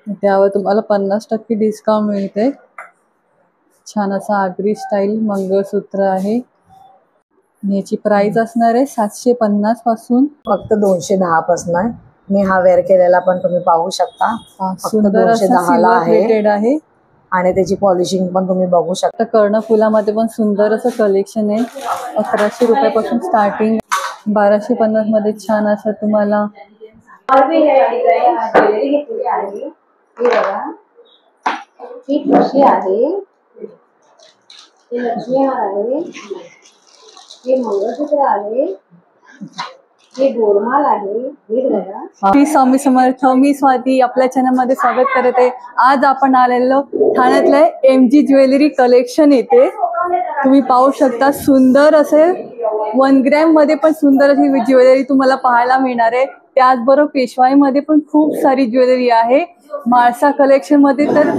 त्यावर तुम्हाला 50% डिस्काउंट मिळते। छान असा आगरी स्टाईल मंगळसूत्र आहे। याची प्राइस असणार आहे 750 पासून फक्त 210 पासून आहे। मी हा वेअर केलेला पण तुम्ही पाहू शकता। सुंदर असा सिल्वर प्लेटेड आहे आणि त्याची पॉलिशिंग पण तुम्ही बघू शकता। कर्णफुलामध्ये पण सुंदर असं कलेक्शन आहे। 1100 रुपयापासून स्टार्टिंग, 1250 मध्ये छान असं तुम्हाला ही खुशी आहे, हे लक्ष्मी हार आहे, हे मंगळसूत्र आहे, हे गोरमाल आहे। श्री स्वामी समर्थ। मी स्वाती आपल्या चॅनल मध्ये स्वागत करत आहे। आज आपण आलेलो ठाण्यातल्या MG ज्वेलरी कलेक्शन येथे। तुम्ही पाहू शकता सुंदर असे 1 ग्रॅम मध्ये पण सुंदर अशी ज्वेलरी तुम्हाला पाहायला मिळणार आहे। त्याचबरोबर पेशवाईमध्ये पण खूप सारी ज्वेलरी आहे। माळसा कलेक्शन मध्ये तर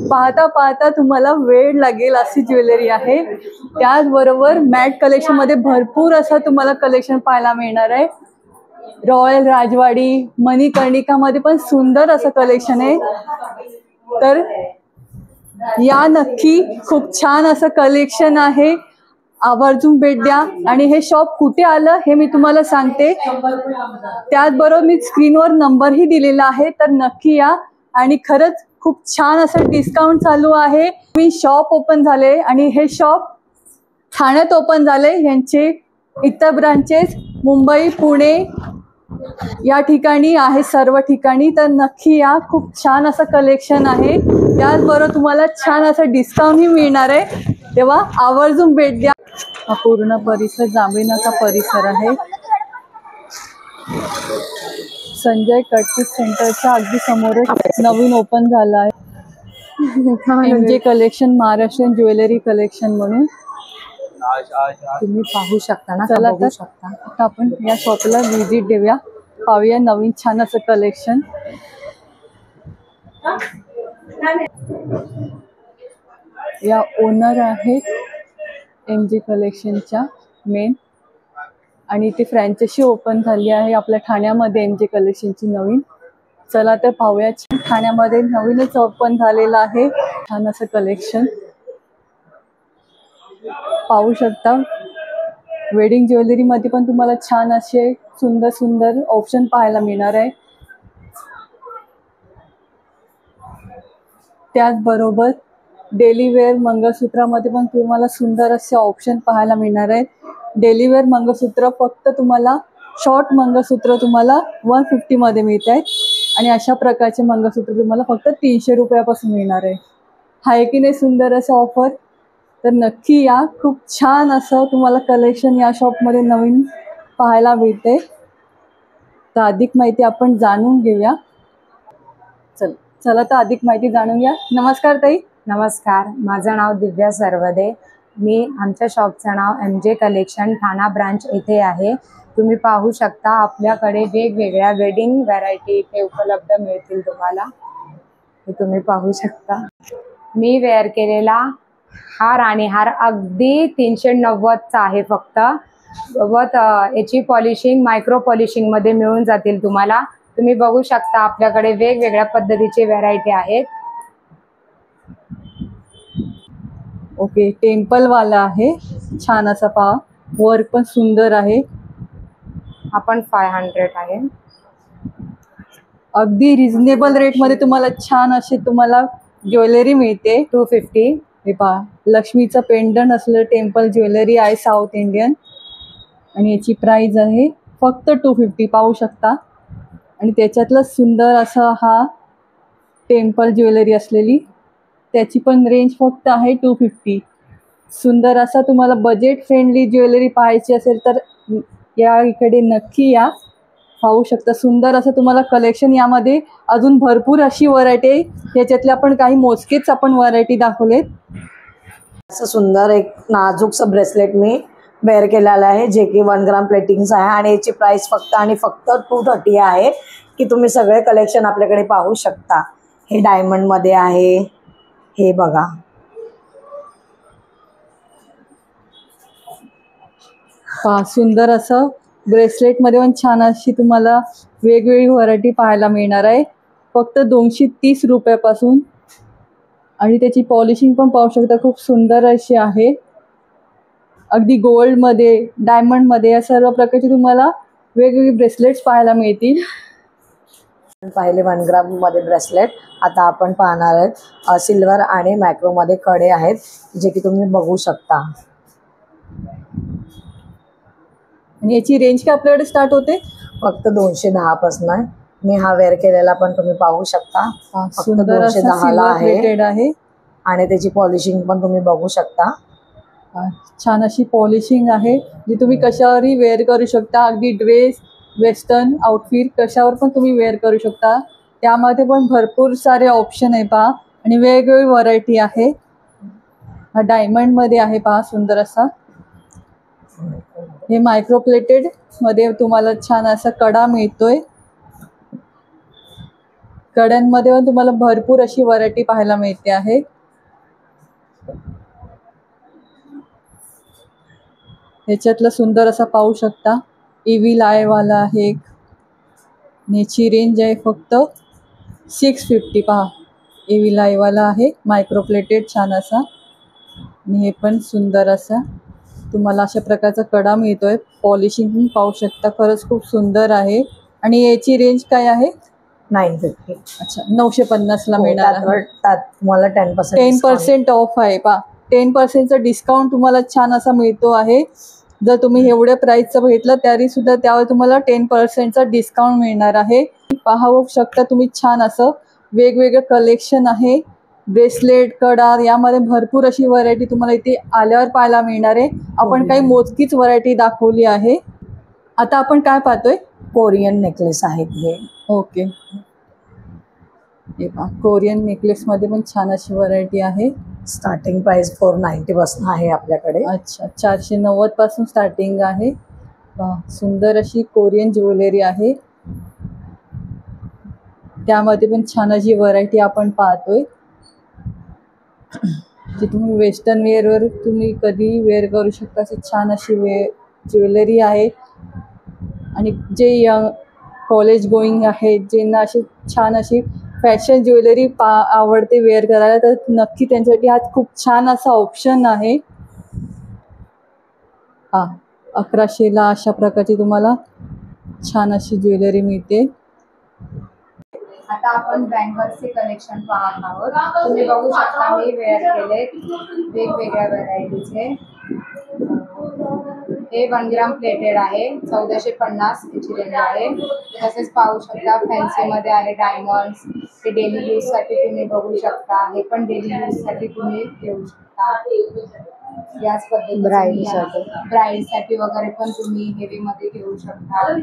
पाहता पाहता तुम्हाला वेळ लागेल अशी ज्वेलरी आहे। त्याचबरोबर मॅट कलेक्शन मध्ये भरपूर असं तुम्हाला कलेक्शन पाहायला मिळणार आहे। रॉयल राजवाडी मणिकर्णिका मध्ये पण सुंदर असं कलेक्शन आहे। तर या नक्की, खूप छान असं कलेक्शन आहे, आवर्जून भेट द्या। आणि हे शॉप कुठे आलं हे मी तुम्हाला सांगते। त्याचबरोबर मी स्क्रीनवर नंबरही दिलेला आहे, तर नक्की या। आणि खरंच खूप छान असं डिस्काउंट चालू आहे। मी शॉप ओपन झाले आणि हे शॉप ठाण्यात ओपन झाले। यांचे इतर ब्रांचेस मुंबई, पुणे या ठिकाणी आहे, सर्व ठिकाणी। तर नक्की या, खूप छान असं कलेक्शन आहे। त्याचबरोबर तुम्हाला छान असं डिस्काउंटही मिळणार आहे, तेव्हा आवर्जून भेट द्या। हा पूर्ण परिसर जांभीनाका परिसर आहे। संजय कटपीस सेंटरच्या अगदी समोरच नवीन ओपन झाला आहे MJ collection, Maharashtrian jewellery collection म्हणून। तुम्ही पाहू शकता ना। चला तर आता आपण या शॉपला व्हिजिट देऊया, पाहूया नवीन छान असं कलेक्शन। या ओनर आहेत MJ कलेक्शनच्या मेन, आणि इथे फ्रँचायझी ओपन झाली आहे आपल्या ठाण्यामध्ये MJ कलेक्शनची नवीन। चला तर पाहूया, ठाण्यामध्ये नवीनच ओपन झालेलं आहे छान असं कलेक्शन। पाहू शकता वेडिंग ज्वेलरी मध्ये पण तुम्हाला छान असे सुंदर सुंदर ऑप्शन पाहायला मिळणार आहे। त्याचबरोबर डेली वेअर मंगळसूत्रामध्ये पण तुम्हाला सुंदर असे ऑप्शन पाहायला मिळणार आहेत। डेली वेअर मंगळसूत्र फक्त तुम्हाला शॉर्ट मंगळसूत्र तुम्हाला 150 मध्ये मिळत आहेत, आणि अशा प्रकारचे मंगळसूत्र तुम्हाला फक्त 300 रुपयापासून मिळणार आहे। आहे की नाही सुंदर असं ऑफर? तर नक्की या, खूप छान असं तुम्हाला कलेक्शन या शॉपमध्ये नवीन पाहायला मिळते। तर अधिक माहिती आपण जाणून घेऊया। चला तर अधिक माहिती जाणून घ्या। नमस्कार ताई। नमस्कार, माझं नाव दिव्या सरवदे। मी आमच्या शॉपचं नाव MJ कलेक्शन ठाणा ब्रांच येथे आहे। तुम्ही पाहू शकता आपल्याकडे वेगवेगळ्या वेडिंग व्हरायटी इथे उपलब्ध मिळतील तुम्हाला। हे तुम्ही पाहू शकता। मी वेअर केलेला हार आणि हार अगदी 390 चा आहे फक्त, व याची पॉलिशिंग मायक्रो पॉलिशिंग मध्ये मिळून जातील तुम्हाला। तुम्ही बघू शकता आपल्याकडे वेगवेगळ्या पद्धतीचे व्हरायटी आहेत। ओके, टेम्पल वाला आहे, छान असा पहा, वर्क पण सुंदर आहे। आपण 500 आहे, अगदी रिझनेबल रेट मध्ये तुम्हाला छान अशी तुम्हाला ज्वेलरी मिळते। 250। हे पहा, लक्ष्मीचं पेंडंट असलेलं टेम्पल ज्वेलरी आहे साऊथ इंडियन, आणि याची प्राइस आहे फक्त 250, पाहू शकता। आणि त्याच्यातलं सुंदर असा हा टेम्पल ज्वेलरी असलेली, त्याची पण रेंज फक्त आहे 250। सुंदर असा तुम्हाला बजेट फ्रेंडली ज्वेलरी पाहायची असेल तर या इकडे नक्की या, पाहू शकता सुंदर असं तुम्हाला कलेक्शन। यामध्ये अजून भरपूर अशी व्हरायटी आहे, याच्यातले आपण काही मोजकेच आपण व्हरायटी दाखवलेत। असं सुंदर एक नाजूकचं ब्रेसलेट मी वेअर केलेला आहे, जे की 1 ग्राम प्लेटिंगचं आहे, आणि याची प्राइस फक्त आणि फक्त 230 आहे। की तुम्ही सगळे कलेक्शन आपल्याकडे पाहू शकता। हे डायमंड मध्ये आहे, हे बघा, सुंदर असं ब्रेसलेट मध्ये पण छान अशी तुम्हाला वेगवेगळी व्हरायटी पाहायला मिळणार आहे। फक्त 230 रुपयापासून. आणि त्याची पॉलिशिंग पण पाहू शकता, खूप सुंदर अशी आहे. अगदी गोल्डमध्ये, डायमंडमध्ये या सर्व प्रकारचे तुम्हाला वेगवेगळे ब्रेसलेट्स पाहायला मिळतील. पाहिले 1 ग्राम मध्ये ब्रेसलेट. आता आपण पाहणार आहेत सिल्वर आणि मॅक्रो मध्ये कडे आहेत, जे की तुम्ही बघू शकता. आणि याची रेंज काय आपल्याकडे स्टार्ट होते? फक्त 210 पासून आहे. मी हा वेअर केलेला पण तुम्ही पाहू शकता. फक्त सुंदर असा 210 ला सिल्वर आहे प्लेटेड आहे. आणि त्याची पॉलिशिंग पण तुम्ही बघू शकता. छान अशी पॉलिशिंग आहे, जी तुम्ही कशावरही वेअर करू शकता. अगदी ड्रेस, वेस्टर्न आउटफिट कशावर पण तुम्ही वेअर करू शकता. त्यामध्ये पण भरपूर सारे ऑप्शन आहे पहा, आणि वेगवेगळी व्हरायटी आहे. हा डायमंडमध्ये आहे पहा, सुंदर असा. हे मायक्रो प्लेटेड मध्ये तुम्हाला छान असा कडा मिळतोय. कड्यांमध्ये पण तुम्हाला भरपूर अशी व्हरायटी पाहायला मिळते आहे. ह्याच्यातलं सुंदर असा पाहू शकता, EV लायवाला आहे एक. याची रेंज आहे फक्त 650 पहा. EV लायवाला आहे, मायक्रो प्लेटेड छान असा. आणि हे पण सुंदर असा तुम्हाला अशा प्रकारचा कडा मिळतोय. पॉलिशिंग पाहू शकता, खरंच खूप सुंदर आहे. आणि याची रेंज काय आहे? 950. अच्छा, 950ला मिळणार आहे. त्यात तुम्हाला 10% ऑफ आहे पहा. 10%चा डिस्काउंट तुम्हाला छान असा मिळतो आहे. जर तुम्ही एवढ्या प्राईसचं घेतलं तरी सुद्धा त्यावर तुम्हाला 10%चा डिस्काउंट मिळणार आहे. पाहू शकता तुम्ही, छान असं वेगवेगळं कलेक्शन आहे. ब्रेसलेट, कडा यामध्ये भरपूर अशी व्हरायटी तुम्हाला इथे आल्यावर पाहायला मिळणार आहे. आपण काही मोजकीच व्हरायटी दाखवली आहे. आता आपण काय पाहतोय? कोरियन नेकलेस आहेत हे. ओके, हे पहा, कोरियन नेकलेसमध्ये पण छान अशी व्हरायटी आहे. स्टार्टिंग प्राइस 490 पासून आहे आपल्याकडे. अच्छा, 490 पासून स्टार्टिंग आहे. सुंदर अशी कोरियन ज्वेलरी आहे. त्यामध्ये पण छान अशी व्हरायटी आपण पाहतोय, जी तुम्ही वेस्टर्न वेअरवर तुम्ही कधीही वेअर करू शकता. अशी छान अशी ज्वेलरी आहे. आणि जे यंग कॉलेज गोईंग आहे, ज्यांना अशी छान अशी फॅशन ज्वेलरी आवडते वेअर करायला, तर नक्की त्यांच्यासाठी हा खूप छान असा ऑप्शन आहे. 1100ला अशा प्रकारची तुम्हाला छान अशी ज्वेलरी मिळते. आता आपण बँगल्सचे कलेक्शन पाहत आहोत. तुम्ही बघू शकता, मी वेअर केले वेगवेगळ्या व्हरायटीचे. हे 1 ग्राम प्लेटेड आहे, 1450 याची रेंज आहे. तसेच पाहू शकता फॅन्सीमध्ये आहे डायमंड्स. ते डेली यूजसाठी तुम्ही बघू शकता. हे पण डेली यूजसाठी तुम्ही घेऊ शकता. याच पद्धतीने ब्राईडसाठी वगैरे पण तुम्ही हेवीमध्ये घेऊ शकता.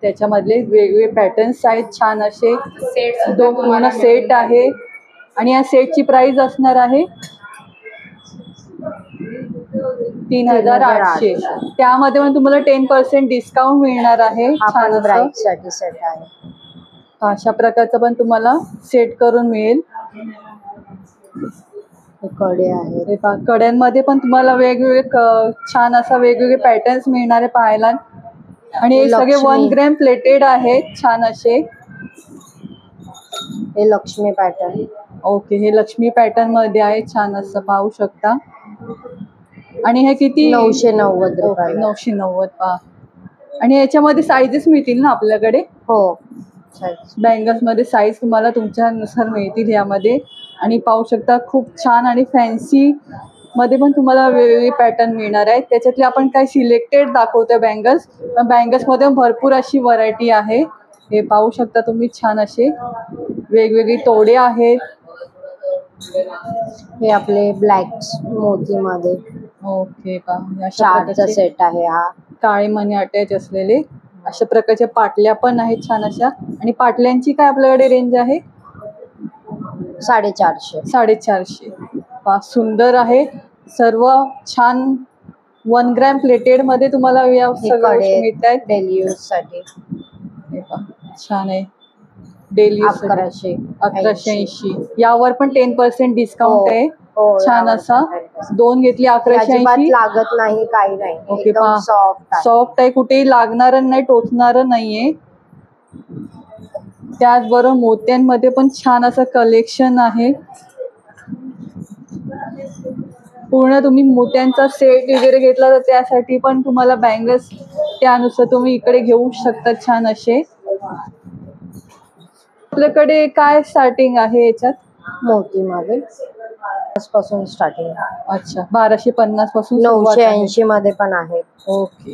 त्याच्यामधले वेगवेगळे पॅटर्न्स आहेत, छान असे सेट, 2 पूर्ण सेट आहे. आणि या सेटची प्राइस असणार आहे 3800. त्यामध्ये पण तुम्हाला 10% डिस्काउंट मिळणार आहे. छान ब्राईडसाठी सेट आहे. अशा प्रकारचं पण तुम्हाला सेट करून मिळेल. कडे आहेत. कड्यांमध्ये पण तुम्हाला वेगवेगळे छान असा वेगवेगळे पॅटर्न्स मिळणार आहे पाहायला. आणि हे सगळे 1 ग्रॅम प्लेटेड आहेत, छान असे. हे लक्ष्मी पॅटर्न. ओके, हे लक्ष्मी पॅटर्न मध्ये आहे, छान असं पाहू शकता. आणि हे किती? 990 रुपये. 990 पहा. आणि याच्यामध्ये साईजेस मिळतील ना आपल्याकडे? हो, बँगल्स मध्ये साईज तुम्हाला तुमच्यानुसार मिळतील यामध्ये. आणि पाहू शकता, खूप छान आणि फॅन्सी मध्ये पण तुम्हाला वेगवेगळे पॅटर्न मिळणार आहेत. त्याच्यातले आपण काही सिलेक्टेड दाखवतोय बँगल्स. बँगल्समध्ये भरपूर अशी व्हरायटी आहे. हे पाहू शकता तुम्ही, छान असे वेगवेगळे तोडे आहेत. हे आपले ब्लॅक मोतीमध्ये. ओके, पहा, चारचा सेट आहे हा. काळे मणी अटॅच असलेले अशा प्रकारच्या पाटल्या पण आहेत, छान अशा. आणि पाटल्यांची काय आपल्याकडे रेंज आहे? 450. 450. पहा, सुंदर आहे. सर्व छान 1 ग्रॅम प्लेटेड मध्ये तुम्हाला या सगळ्या गोष्टी मिळत आहेत डेली यूज साठी. छान आहे. डेली 1180. यावर पण 10% डिस्काउंट आहे. छान असा 2 घेतली 1180. लागत नाही, काही नाही. ओके, पहा, सॉफ्ट आहे, कुठेही लागणार नाही, टोचणार नाहीये. त्याचबरोबर मोत्यांमध्ये पण छान असं कलेक्शन आहे. पूर्ण तुम्ही मोत्यांचा सेट वगैरे घेतला तर त्यासाठी पण तुम्हाला बँगल्स त्यानुसार तुम्ही इकडे घेऊ शकता छान असे. आपल्याकडे काय स्टार्टिंग आहे याच्यात? मोतीमध्ये पासून स्टार्टिंग अच्छा, 1250 पासून सुरुवात आहे. 980 मध्ये पण आहे. ओके,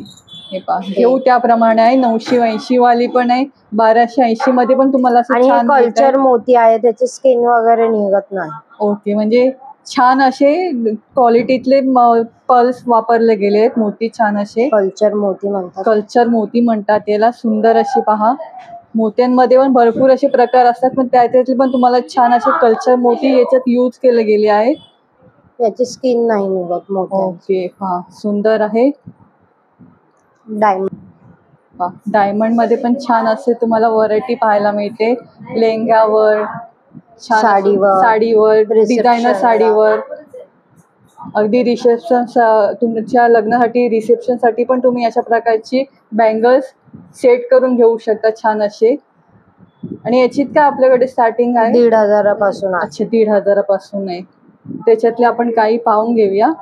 हे पहा घेऊ त्याप्रमाणे आहे. 980 वाली पण आहे, 1280 मध्ये पण तुम्हाला असं आणि छान कल्चर मोती आहे, त्याची स्किन वगैरे निघत नाही. ओके, म्हणजे छान असे क्वालिटीतले पर्ल्स वापरले गेले आहेत. मोती छान असे कल्चर मोती म्हणतात. कल्चर मोती म्हणतात याला. सुंदर अशी पहा, मोत्यांमध्ये पण भरपूर असे प्रकार असतात, पण त्याच्यातले पण तुम्हाला छान असे कल्चर मोती याच्यात यूज केले गेले आहेत. याची स्किन नाही निघत मोती. ओके, हा सुंदर आहे. डायमंड डायमंड मध्ये पण छान असे तुम्हाला व्हरायटी पाहायला मिळते. लेहंगावर, छान साडीवर, डिझायनर साडीवर, अगदी रिसेप्शन, तुमच्या लग्नासाठी रिसेप्शन साठी पण तुम्ही अशा प्रकारची बँगल्स सेट करून घेऊ शकता छान असे. आणि याची काय आपल्याकडे स्टार्टिंग आहे? 1500 पासून. अच्छा, 1500 पासून आहे. त्याच्यातले आपण काही पाहून घेऊया.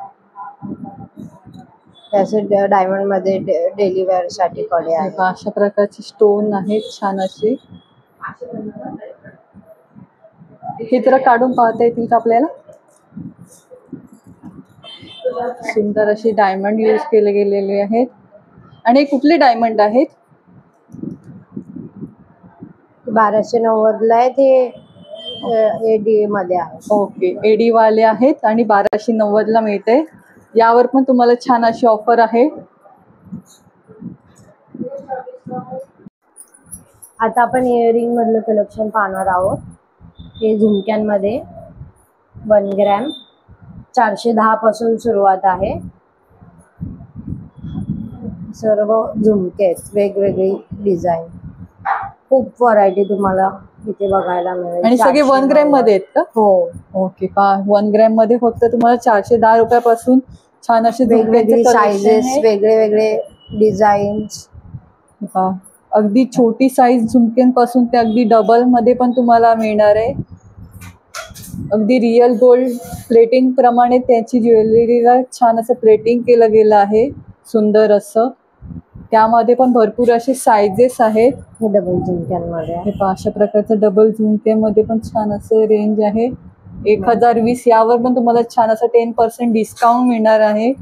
त्याचे डायमंड मध्ये डेली वेअर साठी कडे आहेत. अशा प्रकारचे स्टोन आहेत छान असे. हे जरा काढून पाहता येतील का आपल्याला? सुंदर असे डायमंड यूज केले गेलेले आहेत. आणि कुठले डायमंड आहेत? 1290 ला आहे ते, एडी मध्ये आहे. ओके, एडी वाले आहेत आणि 1290 ला मिळते. यावर पण तुम्हाला छान अशी ऑफर आहे. आता आपण इयरिंग मधलं कलेक्शन पाहणार आहोत. हे झुमक्यांमध्ये 1 ग्रॅम 410 पासून सुरुवात आहे. सर्व झुमके आहेत, वेगवेगळी डिझाईन, खूप व्हरायटी तुम्हाला इथे बघायला मिळेल. आणि सगळे 1 ग्रॅम मध्ये आहेत का? हो. ओके, 1 ग्रॅम मध्ये फक्त तुम्हाला 410 रुपयापासून छान असे वेगवेगळे साइजेस, वेगळे वेगळे डिझाईन्स. अगदी छोटी साईज झुमक्यांपासून ते अगदी डबल मध्ये पण तुम्हाला मिळणार आहे. अगदी रिअल गोल्ड प्लेटिंग प्रमाणे त्याची ज्वेलरीला छान असं प्लेटिंग केलं गेलं आहे, सुंदर असं. त्यामध्ये पण भरपूर असे साइजेस आहेत. हे डबल झुमक्यांमध्ये हे पहा, अशा प्रकारचं डबल झुमक्यामध्ये पण छान असं रेंज आहे. 1020 यावर पण तुम्हाला छान असं 10% डिस्काउंट मिळणार आहे.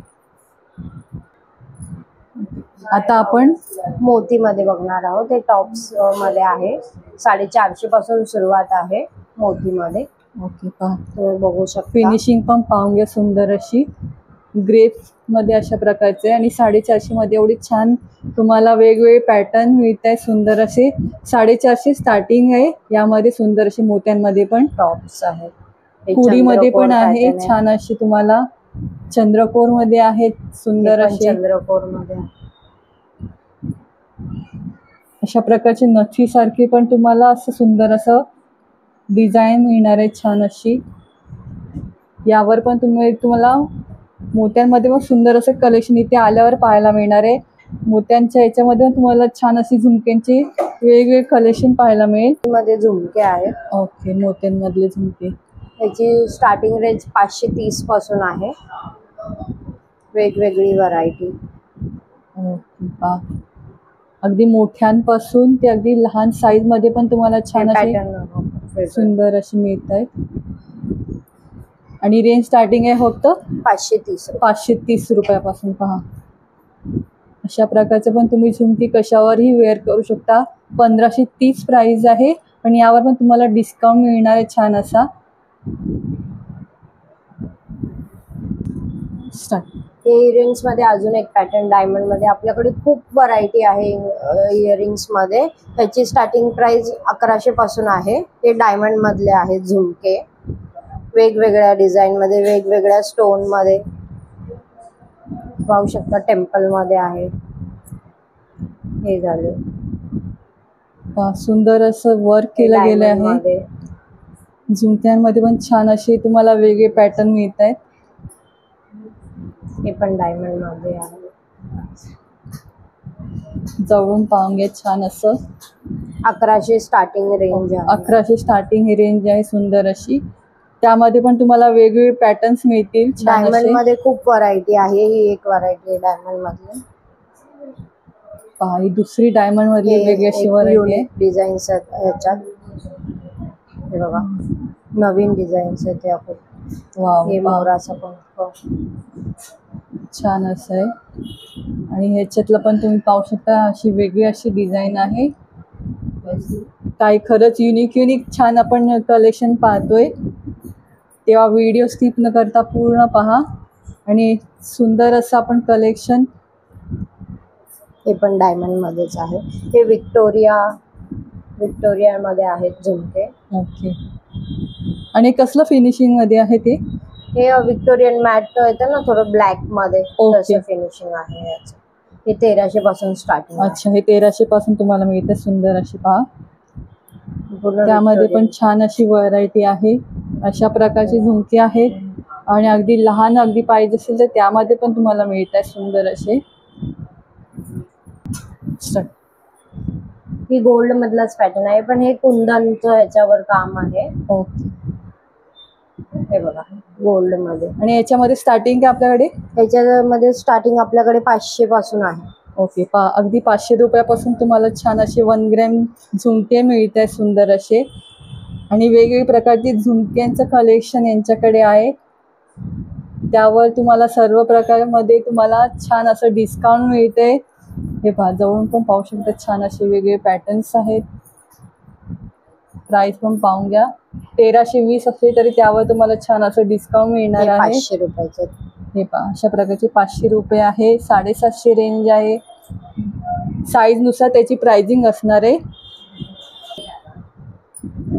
आता आपण मोतीमध्ये बघणार आहोत. हे टॉप्स मध्ये आहे, 450 पासून सुरुवात आहे मोतीमध्ये. ओके, पहा तुम्ही बघू शकता. फिनिशिंग पण पाहून घ्या, सुंदर अशी ग्रेप मध्ये अशा प्रकारचे. आणि 450 मध्ये एवढी छान तुम्हाला वेगवेगळे पॅटर्न मिळत आहे. सुंदर असे 450 स्टार्टिंग आहे. यामध्ये सुंदर असे मोत्यांमध्ये पण टॉप्स आहेत. कुडीमध्ये पण आहे छान अशी, तुम्हाला चंद्रकोर मध्ये आहेत सुंदर असे. चंद्रकोर मध्ये अशा प्रकारचे नथी सारखी पण तुम्हाला असं सुंदर असं डिझाईन मिळणार आहे छान अशी. यावर पण तुम्हाला मोत्यांमध्ये पण सुंदर असं कलेक्शन इथे आल्यावर पाहायला मिळणार आहे. मोत्यांच्या याच्यामध्ये पण तुम्हाला छान अशी झुमक्यांची वेगवेगळे कलेक्शन पाहायला मिळेल. मध्ये झुमके आहेत. ओके, मोत्यांमधले झुमके. याची स्टार्टिंग रेंज 530 पासून आहे. वेगवेगळी व्हरायटी. ओके, अगदी मोठ्यांपासून ते अगदी लहान साईज मध्ये पण तुम्हाला छान असे सुंदर असे मिळत आहेत. आणि रेंज स्टार्टिंग आहे फक्त 530 रुपयापासून. पहा, अशा प्रकारचे पण तुम्ही झुमकी कशावरही वेअर करू शकता. 1530 प्राइस आहे, पण यावर पण तुम्हाला डिस्काउंट मिळणार आहे छान असा. इयरिंग्स मध्ये अजून एक पॅटर्न डायमंड मध्ये आपल्याकडे खूप व्हरायटी आहे. इयरिंग्स मध्ये त्याची स्टार्टिंग प्राइस 1100 पासून आहे. हे डायमंड मधले आहेत झुमके, वेगवेगळ्या डिझाईन मध्ये, वेगवेगळ्या स्टोन मध्ये पाहू शकता. टेम्पल मध्ये आहे. हे झाले सुंदर असं वर्क केलं गेलं आहे. झुमक्यांमध्ये पण छान असे तुम्हाला वेगळे पॅटर्न मिळत आहेत. हे पण डायमंड मध्ये आहे. जवळून पाहून घ्या, छान असं 1100 स्टार्टिंग रेंज आहे. 1100 स्टार्टिंग ही रेंज आहे सुंदर अशी. त्यामध्ये पण तुम्हाला वेगवेगळे पॅटर्न्स मिळतील छान डायमंड असे. मध्ये खूप व्हरायटी आहे. ही एक व्हरायटी आहे डायमंड मधली. पहा ही दुसरी डायमंड मधली वेगळी अशी व्हरायटी आहे. डिझाईन्स आहेत ह्याच्यात. हे बघा नवीन डिझाईन्स आहेत या खूप. वाव, हे पहा. मोराचं पण छान असं आहे. आणि ह्याच्यातलं पण तुम्ही पाहू शकता अशी वेगळी अशी डिझाईन आहे. काही खरंच युनिक छान आपण कलेक्शन पाहतोय. तेव्हा व्हिडिओ स्किप न करता पूर्ण पहा. आणि सुंदर असं आपण कलेक्शन. हे पण डायमंड मध्येच आहे. हे विक्टोरिया मध्ये आहेत झुमके. ओके. आणि कसलं फिनिशिंग मध्ये आहे ते? हे विक्टोरियन मॅट येतं ना थोडं ब्लॅक मध्ये, ओके. तसं फिनिशिंग आहे याचं. हे 1300 पासून स्टार्टिंग. अच्छा, हे 1300 पासून तुम्हाला मिळते सुंदर अशी पहा. त्यामध्ये पण छान अशी व्हरायटी आहे. अशा प्रकारची झुमके आहेत. आणि अगदी लहान अगदी पाहिजे असेल तर त्यामध्ये पण तुम्हाला मिळत आहे सुंदर असे. ही गोल्ड मधलाच पॅटर्न आहे, पण हे कुंदनचं ह्याच्यावर काम आहे. ओके. हे बघा गोल्ड मध्ये. आणि याच्यामध्ये स्टार्टिंग काय आपल्याकडे? ह्याच्यामध्ये स्टार्टिंग आपल्याकडे 500 पासून आहे. ओके. अगदी 500 रुपयापासून तुम्हाला छान असे 1 ग्रॅम झुमके मिळत आहे सुंदर असे. आणि वेगवेगळ्या प्रकारचे झुमक्यांचं कलेक्शन यांच्याकडे आहे. त्यावर तुम्हाला सर्व प्रकारमध्ये तुम्हाला छान असं डिस्काउंट मिळते. हे पहा, जवळून पण पाहू शकता छान असे वेगळे पॅटर्न्स आहेत. प्राइस पण पाहून घ्या. 1320 असले तरी त्यावर तुम्हाला छान असं डिस्काउंट मिळणार आहे. 500 रुपयाचं. हे पहा, अशा प्रकारचे 500 रुपये आहे. 750 रेंज आहे. साईज नुसार त्याची प्राइसिंग असणार आहे.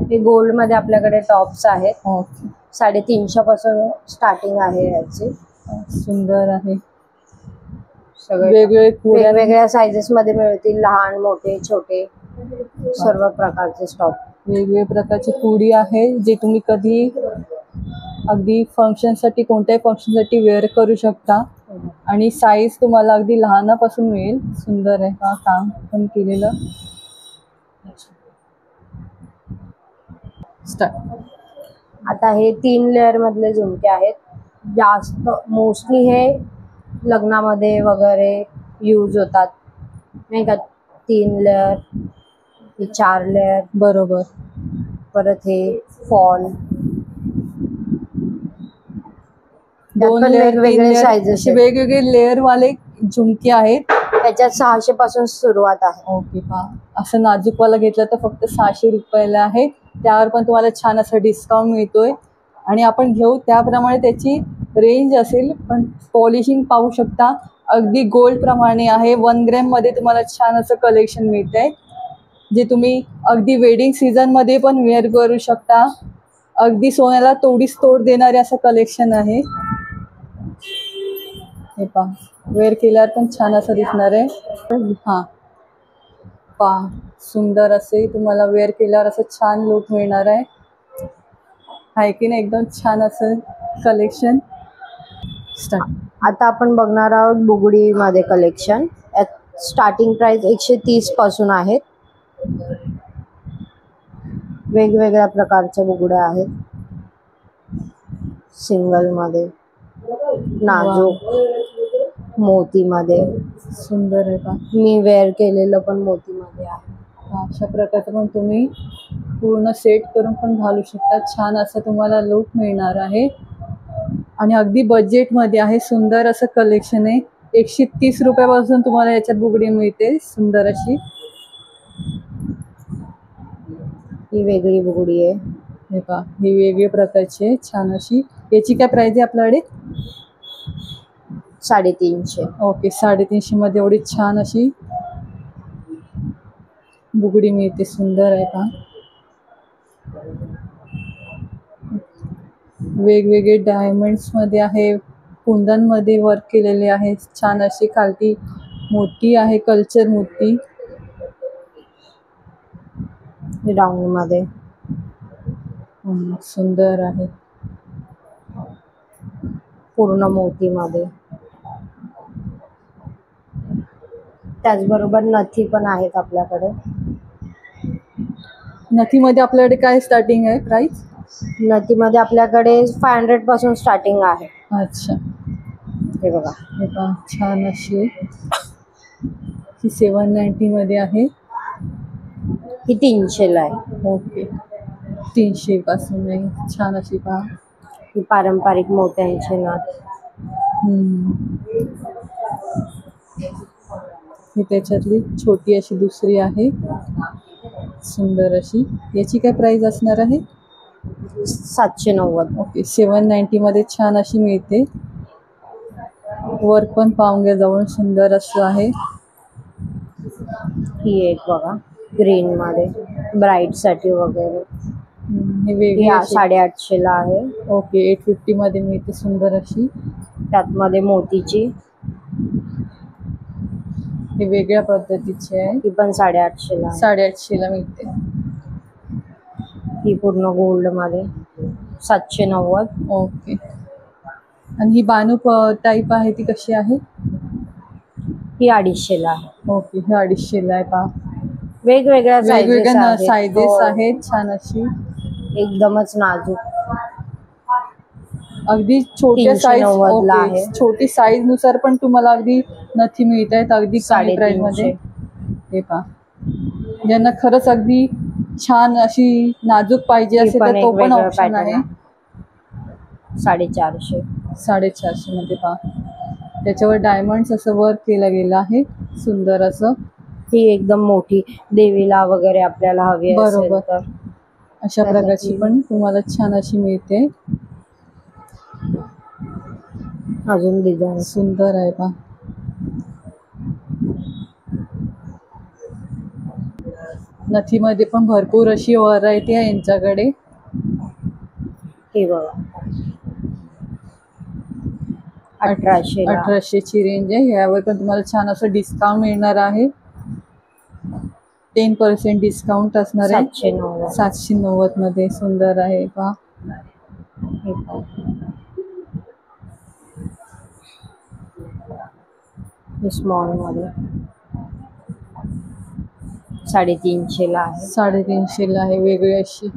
हे गोल्ड मध्ये आपल्याकडे टॉप्स आहेत. ओके. 350 पासून स्टार्टिंग आहे याची. सुंदर आहे. सगळे वेगवेगळ्या साइजेस मध्ये मिळतील. लहान, मोठे, छोटे सर्व प्रकारचे स्टॉप. वेगवेगळ्या प्रकारची कुडी आहे जे तुम्ही कधी अगदी फंक्शनसाठी कोणत्याही फंक्शनसाठी वेअर करू शकता. आणि साईज तुम्हाला अगदी लहानापासून मिळेल. सुंदर आहे हा काम पण केलेलं. आता हे 3 लेअर मधले झुमके आहेत. जास्त मोस्टली हे लग्नामध्ये वगैरे यूज होतात नाही का. 3 लेअर, 4 लेअर. बरोबर. परत हे फॉल. 2 लेअर, वेगवेगळे साइजेस, वेगवेगळे लेअर वाले झुमके आहेत. त्याच्यात 600 पासून सुरुवात आहे. ओके. पहा, असं नाजूकवाला घेतलं तर फक्त 600 रुपयाला आहे. त्यावर पण तुम्हाला छान असं डिस्काउंट मिळतोय. आणि आपण घेऊ त्याप्रमाणे त्याची रेंज असेल. पण पॉलिशिंग पाहू शकता अगदी गोल्ड प्रमाणे आहे. 1 ग्रॅम मध्ये तुम्हाला छान असं कलेक्शन मिळत आहे जे तुम्ही अगदी वेडिंग सीझन मध्ये पण वेअर करू शकता. अगदी सोन्याला तोडीस तोड देणारे असं कलेक्शन आहे. हे पहा, वेअर केल्यावर पण छान असं दिसणार आहे. हां पहा, सुंदर असे तुम्हाला वेअर केल्यावर असं छान लुक मिळणार आहे. आहे की नाही एकदम छान असं कलेक्शन. आता आपण बघणार आहोत बुगडी मध्ये कलेक्शन. स्टार्टिंग प्राइस 130 पासून आहेत. वेगवेगळ्या प्रकारच्या बुगड्या आहेत. सिंगल मध्ये, नाजूक, मोती मध्ये. सुंदर आहे का. मी वेअर केलेलं पण मोती मध्ये आहे. अशा प्रकारचं पण तुम्ही पूर्ण सेट करून पण घालू शकता. छान असं तुम्हाला लुक मिळणार आहे. आणि अगदी बजेटमध्ये आहे. सुंदर असं कलेक्शन आहे. 130 रुपयापासून तुम्हाला याच्यात बुगडी मिळते सुंदर अशी. ही वेगळी बुगडी आहे. हे पहा, ही वेगळ्या प्रकारची आहे छान अशी. याची काय प्राइस आहे आपल्याकडे? 350. ओके. 350 मध्ये एवढी छान अशी बुगडी मिळते. सुंदर आहे का. वेगवेगळे डायमंड्स मध्ये आहे. कुंदन मध्ये वर्क केलेले आहे छान अशी. खालती मोती आहे, कल्चर मोती. राऊंड मध्ये सुंदर आहे. पूर्ण मोती मध्ये. त्याचबरोबर नथी पण आहेत आपल्याकडे. नथीमध्ये आपल्याकडे काय स्टार्टिंग आहे प्राइस? नथीमध्ये आपल्याकडे 500 पासून स्टार्टिंग आहे. अच्छा, हे बघा, हे पहा छान अशी आहे. ही 790 मध्ये आहे. ही 300 ला आहे. ओके, 300 पासून आहे. छान अशी पहा. ही पारंपरिक मोत्यांची नथ. ही त्याच्यातली छोटी अशी दुसरी आहे, सुंदर अशी. याची काय प्राइस असणार आहे? 790. ओके, 790 मध्ये छान अशी मिळते. वर्क पण पाहून घ्या जवळ, सुंदर असं आहे. ही एक बघा ग्रीन मध्ये ब्राईड साठी वगैरे. हे वेगळी ही अशी. 850 ला आहे. ओके, 850 मध्ये मिळते सुंदर अशी. त्यात मध्ये मोतीची. हे वेगळ्या पद्धतीची आहे. ही पण 850 ला आहे. 850 ला मिळते. ही पूर्ण गोल्ड मध्ये 790. ओके, आणि ही बानू टाईप आहे ती कशी आहे? ही 250 ला आहे. ओके, ही 250 ला आहे. पहा, वेगवेगळ्या वेगवेगळ्या सायझेस हो. आहेत. छान अशी, एकदमच नाजूक. अगदी छोट्या साईज. 390 ला आहे. छोटी साईज नुसार पण तुम्हाला अगदी नथी मिळत आहेत, अगदी कमी प्राइस 350. मध्ये. हे पहा, ज्यांना खरंच अगदी छान अशी नाजूक पाहिजे ही असेल पण तर एक तो पण वेगळं ऑप्शन pattern आहे. 450. 450 मध्ये पहा, त्याच्यावर डायमंड्स असं वर्क केलं गेलं आहे, सुंदर असं. ही एकदम मोठी देवीला वगैरे आपल्याला हवी असेल बरोबर. तर अशा प्रकारची पण तुम्हाला छान अशी मिळते. अजून डिझाईन. सुंदर आहे पहा. नथीमध्ये पण भरपूर अशी व्हरायटी आहे यांच्याकडे. हे बघा 1800 ला. 1800 ची रेंज आहे. यावर पण तुम्हाला छान असं डिस्काउंट मिळणार आहे. 10% डिस्काउंट असणार आहे. 790. 790 मध्ये सुंदर आहे पहा. हे पहा. हे स्मॉल मध्ये 350 ला आहे. 350 ला आहे, वेगळी अशी.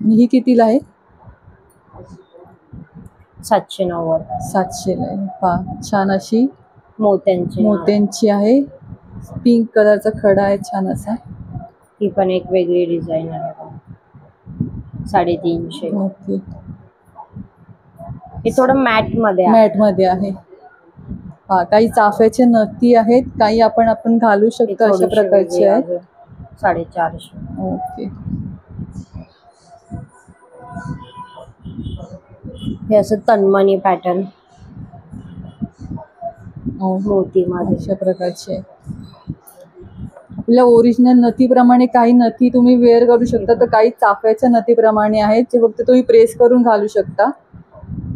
ही कितीला आहे? 790. 700 ला आहे. पहा, छान अशी मोत्यांची. मोत्यांची आहे. पिंक कलरचा खडा आहे छान असा. ही पण एक वेगळी डिझाईन आहे. 350. ओके, हे थोडं मॅट मध्ये आहे. मॅट मध्ये आहे. हा, काही चाफ्याचे नथी आहेत, काही आपण घालू हे शकतो अशा थोडीशी प्रकारचे वेगळी आहेत. आहे. 450. ओके, हे असं तन्मणी पॅटर्न मोती मध्ये. अशा प्रकारचे आहे. आपल्या ओरिजिनल नथीप्रमाणे काही नथी तुम्ही वेअर करू शकता, तर काही चाफ्याच्या नथीप्रमाणे आहेत जे फक्त तुम्ही प्रेस करून घालू शकता.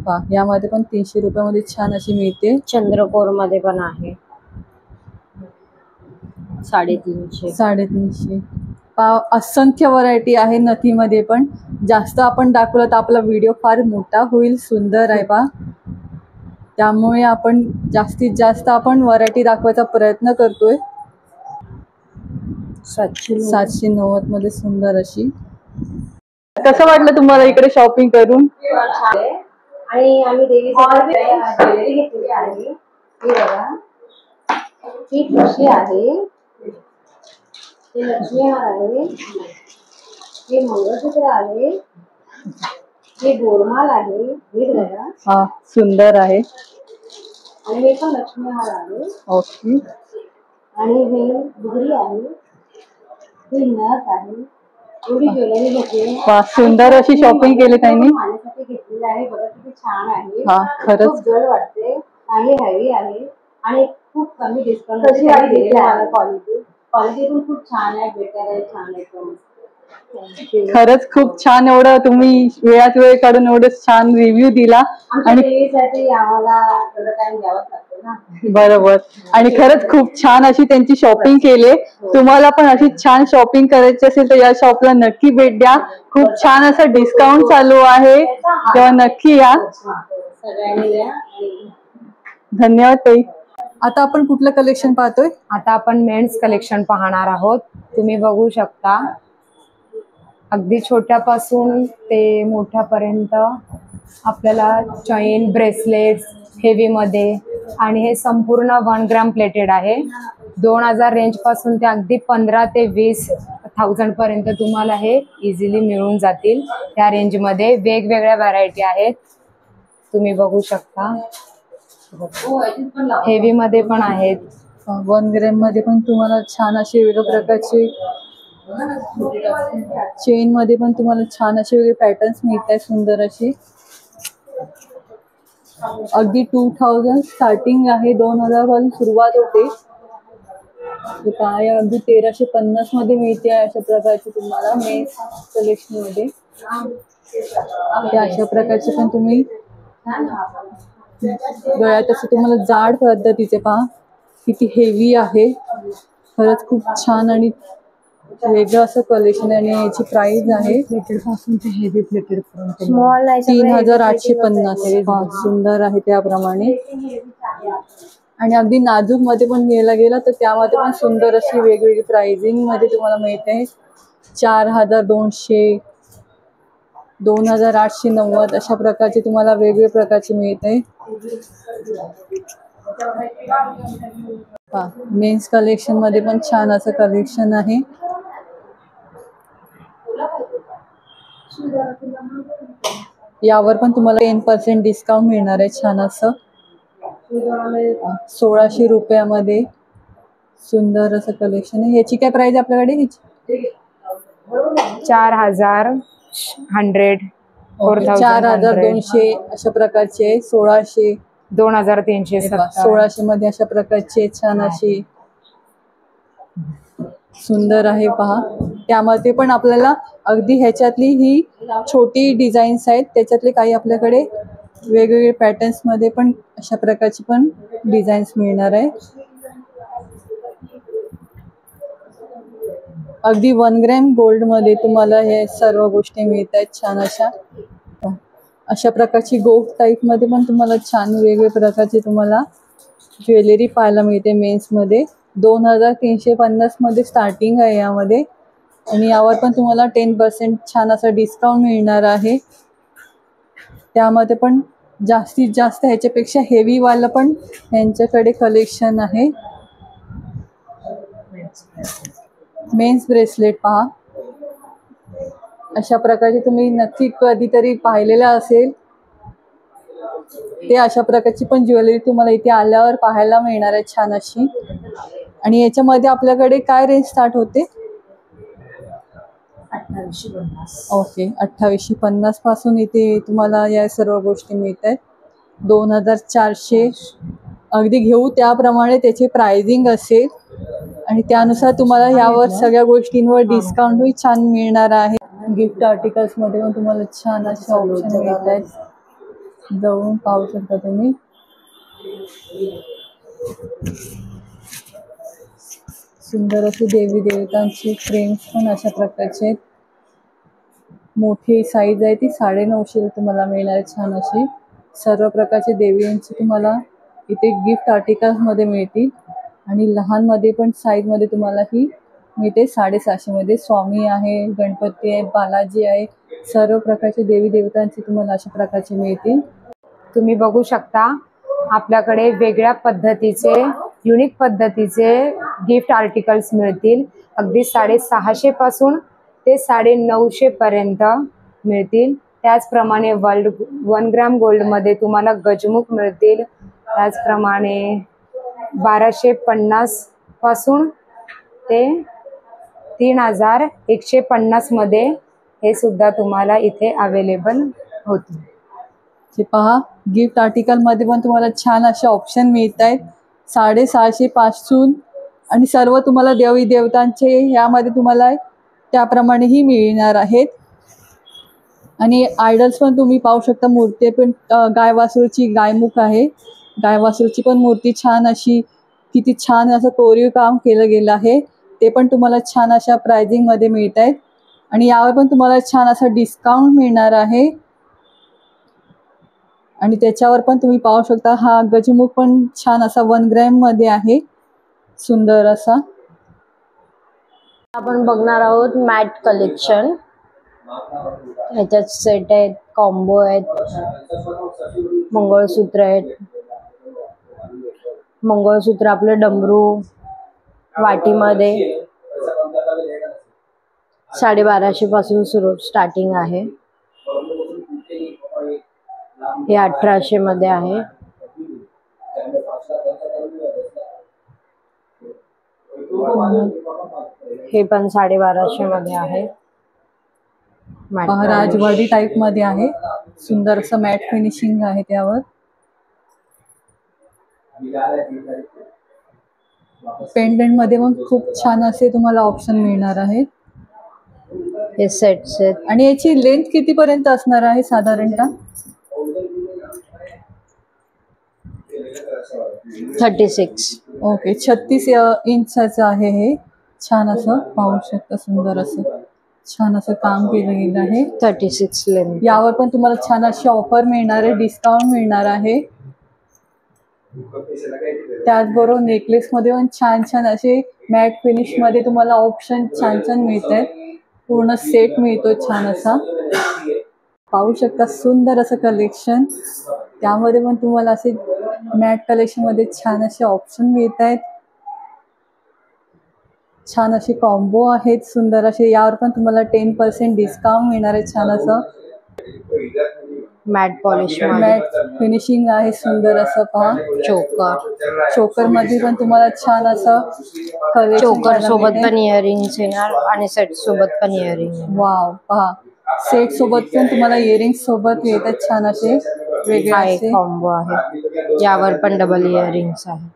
पहा, यामध्ये पण 300 रुपयामध्ये छान अशी मिळते. चंद्रकोर मध्ये पण आहे 350. 350. पहा, असंख्य व्हरायटी आहे नथीमध्ये पण. जास्त आपण दाखवलं तर आपला व्हिडिओ फार मोठा होईल. सुंदर आहे पहा, त्यामुळे आपण जास्तीत जास्त आपण व्हरायटी दाखवायचा प्रयत्न करतोय. 790 मध्ये सुंदर अशी. कसं वाटलं तुम्हाला इकडे शॉपिंग करून? आणि आम्ही देवीसाठी ज्वेलरी घेतलेली आहे. ही बघा, ही ठुशी आहे, हे लक्ष्मी हार आहे, हे मंगळसूत्र आहे, हे गोरमाल आहे. हे बघा, हा, सुंदर आहे. आणि हे पण लक्ष्मी हार आहे. ओके, आणि हे बुगडी आहे, ही नथ आहे. एवढी ज्वेलरी घेतली. वा, सुंदर अशी शॉपिंग केली त्यांनी. माझ्यासाठी घेतलेली आहे. बघा किती छान आहे. हा, खरंच खूप जड वाटते, चांगली हॅवी आहे आणि खूप कमी डिस्काउंट दिलेली आहे. क्वालिटी पण खूप छान आहे, बेटर आहे, छान आहे. खरंच खूप छान. एवढं तुम्ही वेळात वेळ काढून एवढं छान रिव्ह्यू दिला. आमच्या देवीसाठी आम्हाला थोडं टाइम द्यावाच लागतो ना. बरोबर, आणि खरंच खूप छान अशी त्यांची शॉपिंग केली. तुम्हाला पण अशी छान शॉपिंग करायची असेल तर या शॉपला नक्की भेट द्या. खूप छान असं डिस्काउंट चालू आहे, तेव्हा नक्की या. सगळ्यांनी या. धन्यवाद ताई. आता आपण कुठलं कलेक्शन पाहतोय? आता आपण मेन्स कलेक्शन पाहणार आहोत. तुम्ही बघू शकता अगदी छोट्यापासून ते मोठ्यापर्यंत आपल्याला चैन, ब्रेसलेट्स हेवी मध्ये, आणि हे संपूर्ण 1 ग्रॅम प्लेटेड आहे. 2000 रेंज पासून ते अगदी 15 ते 20,000 पर्यंत तुम्हाला हे इझिली मिळून जातील. त्या रेंजमध्ये वेगवेगळ्या व्हरायटी आहेत, तुम्ही बघू शकता. हेवी मध्ये पण आहेत. 1 ग्रॅम मध्ये पण तुम्हाला छान असे वेगवेगळ्या प्रकारचे, चेन मध्ये पण तुम्हाला छान असे वेगळे पॅटर्न्स मिळत आहेत, सुंदर असे. अगदी 2000 स्टार्टिंग आहे, 2000 पासून सुरुवात होते. काय अगदी 1350 मध्ये मिळते अशा प्रकारचे तुम्हाला मेन्स कलेक्शन मध्ये. ते अशा प्रकारचे पण तुम्ही गळ्यात असं तुम्हाला जाड पद्धतीचे पहा, किती हेवी आहे. खरंच खूप छान आणि वेगळं असं कलेक्शन आहे. आणि याची प्राइस आहे प्लेटेड पासून ते हेवी प्लेटेड पर्यंत. स्मॉल 3850. सुंदर आहे त्याप्रमाणे. आणि अगदी नाजूक मध्ये पण घ्यायला गेला तर त्यामध्ये पण सुंदर अशी वेगवेगळी प्राइसिंग मध्ये तुम्हाला मिळते. 4200, 2890 अशा प्रकारचे तुम्हाला वेगवेगळ्या प्रकारचे मिळते. मेन्स कलेक्शन मध्ये पण छान असं कलेक्शन आहे. यावर पण तुम्हाला 10% डिस्काउंट मिळणार आहे. छान असं 1600 रुपयामध्ये सुंदर असं कलेक्शन आहे. याची काय प्राइस आपल्याकडे? 4100, 4200 अशा प्रकारचे, 1600, 2370, 1600 मध्ये अशा प्रकारचे छान अशी सुंदर आहे पहा. त्यामध्ये पण आपल्याला अगदी ह्याच्यातली ही छोटी डिझाईन्स आहेत, त्याच्यातले काही आपल्याकडे वेगवेगळे पॅटर्न्स मध्ये पण अशा प्रकारची पण डिझाईन्स मिळणार आहे. अगदी 1 ग्रॅम गोल्ड मध्ये तुम्हाला हे सर्व गोष्टी मिळत आहेत छान अशा. अशा प्रकारची गोल्ड टाईप मध्ये पण तुम्हाला छान वेगवेगळ्या प्रकारची तुम्हाला ज्वेलरी पाहायला मिळते मेन्स मध्ये. 2350 मध्ये स्टार्टिंग आहे यामध्ये. आणि यावर पण तुम्हाला 10% छान असं डिस्काउंट मिळणार आहे. त्यामध्ये पण जास्तीत जास्त ह्याच्यापेक्षा हेवी वाला पण यांच्याकडे कलेक्शन आहे. मेन्स ब्रेसलेट पहा, अशा प्रकारचे तुम्ही नक्की कधीतरी पाहिलेलं असेल. ते अशा प्रकारची पण ज्वेलरी तुम्हाला इथे आल्यावर पाहायला मिळणार आहे छान अशी. आणि याच्यामध्ये आपल्याकडे काय रेंज स्टार्ट होते? 2850. ओके, 2850 पासून इथे तुम्हाला या सर्व गोष्टी मिळत आहेत. 2400 अगदी घेऊ त्याप्रमाणे त्याची प्राइसिंग असेल. आणि त्यानुसार तुम्हाला यावर सगळ्या गोष्टींवर डिस्काउंटही छान मिळणार आहे. गिफ्ट आर्टिकल्स मध्ये पण तुम्हाला छान असे ऑप्शन मिळत आहेत, जवळून पाहू शकता तुम्ही. सुंदर अशी देवी देवतांची फ्रेम्स पण अशा प्रकारचे आहेत. मोठी साईज आहे ती 950 तुम्हाला मिळणार आहे छान अशी. सर्व प्रकारचे देवींची तुम्हाला इथे गिफ्ट आर्टिकल्स मध्ये मिळतील. आणि लहान मध्ये पण साईज मध्ये तुम्हाला ही मिळते 750 मध्ये. स्वामी आहे, गणपती आहे, बालाजी आहे, सर्व प्रकारचे देवी देवतांचे तुम्हाला अशा प्रकारचे मिळतील. तुम्ही बघू शकता आपल्याकडे वेगळ्या पद्धतीचे, युनिक पद्धतीचे गिफ्ट आर्टिकल्स मिळतील. अगदी 650 पासून ते 950 पर्यंत मिळतील. त्याचप्रमाणे 1 ग्रॅम गोल्ड मध्ये तुम्हाला गजमुख मिळतील. त्याचप्रमाणे 1250 पासून ते 3150 मध्ये हे सुद्धा तुम्हाला इथे अवेलेबल होतील. हे पहा, गिफ्ट आर्टिकल मध्ये पण तुम्हाला छान असे ऑप्शन मिळत आहेत 650 पासून. आणि सर्व तुम्हाला देवी देवतांचे यामध्ये तुम्हाला त्याप्रमाणेही मिळणार आहेत. आणि आयडल्स पण तुम्ही पाहू शकता. मूर्ती पण गाय वासरूची गायमुख आहे. गाय वासरूची पण मूर्ती छान अशी, किती छान असं कोरीव काम केलं गेलं आहे. ते पण तुम्हाला छान अशा प्राइसिंग मध्ये मिळत आहेत. आणि यावर पण तुम्हाला छान असा डिस्काउंट मिळणार आहे. आणि त्याच्यावर पण तुम्ही पाहू शकता हा गजमुख पण छान असा 1 ग्रॅम मध्ये आहे, सुंदर असा. आपण बघणार आहोत मॅट कलेक्शन. ह्याच्यात सेट आहेत, कॉम्बो आहेत, मंगळसूत्र आहेत. मंगळसूत्र आपलं डमरू वाटीमध्ये 1250 पासून सुरू स्टार्टिंग आहे. हे 1800 मध्ये आहे. हे पण 1250 मध्ये आहे. पहा राजवाडी टाइप मध्ये आहे, सुंदर असं मॅट फिनिशिंग आहे त्यावर. पेंडंट मध्ये पण खूप छान असे तुम्हाला ऑप्शन मिळणार आहेत. हे सेट्स आहेत. आणि याची लेंथ किती पर्यंत असणार आहे साधारणतः? 36. ओके, 36 इंचाचं आहे हे. छान असं पाहू शकता, सुंदर असं छान असं काम केलं गेलं आहे. 36 लेंथ. यावर पण तुम्हाला छान अशी ऑफर मिळणार आहे, डिस्काउंट मिळणार आहे. त्याचबरोबर नेकलेस मध्ये पण छान छान असे मॅट फिनिश मध्ये तुम्हाला ऑप्शन छान छान मिळत आहेत. पूर्ण सेट मिळतो छान असा, पाहू शकता सुंदर असं कलेक्शन. त्यामध्ये पण तुम्हाला असे मॅट कलेक्शन मध्ये छान असे ऑप्शन मिळत आहेत. छान असे कॉम्बो आहेत सुंदर असे. यावर पण तुम्हाला 10% डिस्काउंट मिळणार आहे. छान असं मॅट पॉलिश मॅट फिनिशिंग आहे, सुंदर असं पहा. चोकर मध्ये पण तुम्हाला छान असं चोकर सोबत पण इयरिंग्स येणार आणि सेट सोबत पण इयरिंग. वाव, पहा सेट सोबत पण तुम्हाला इयरिंग सोबत येतात छान असे वेगळे कॉम्बो आहे. यावर पण डबल इयरिंग्स आहे.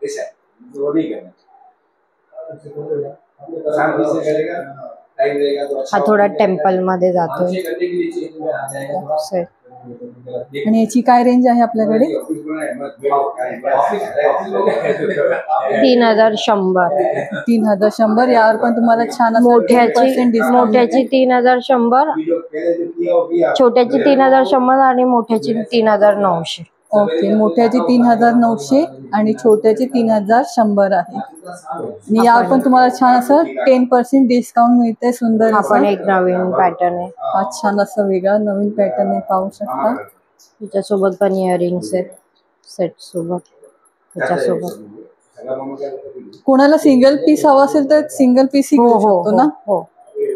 हा थोडा टेम्पल मध्ये जातोय. आणि याची काय रेंज आहे आपल्याकडे? 3100. 3100. यावर पण तुम्हाला छान मोठ्याची 3100, छोट्याची 3100 आणि मोठ्याची 3900. ओके, मोठ्याची 3900 आणि छोट्याची 3100 आहे. आणि यावर पण तुम्हाला छान असं 10% डिस्काउंट मिळते. सुंदर हा पण एक नवीन पॅटर्न आहे. हा छान असा वेगळा नवीन पॅटर्न आहे, पाहू शकता. त्याच्यासोबत पण इयरिंग्स आहेत सेट सोबत. त्याच्यासोबत कोणाला सिंगल पीस हवा असेल तर सिंगल पीस ही घेऊ शकतो ना.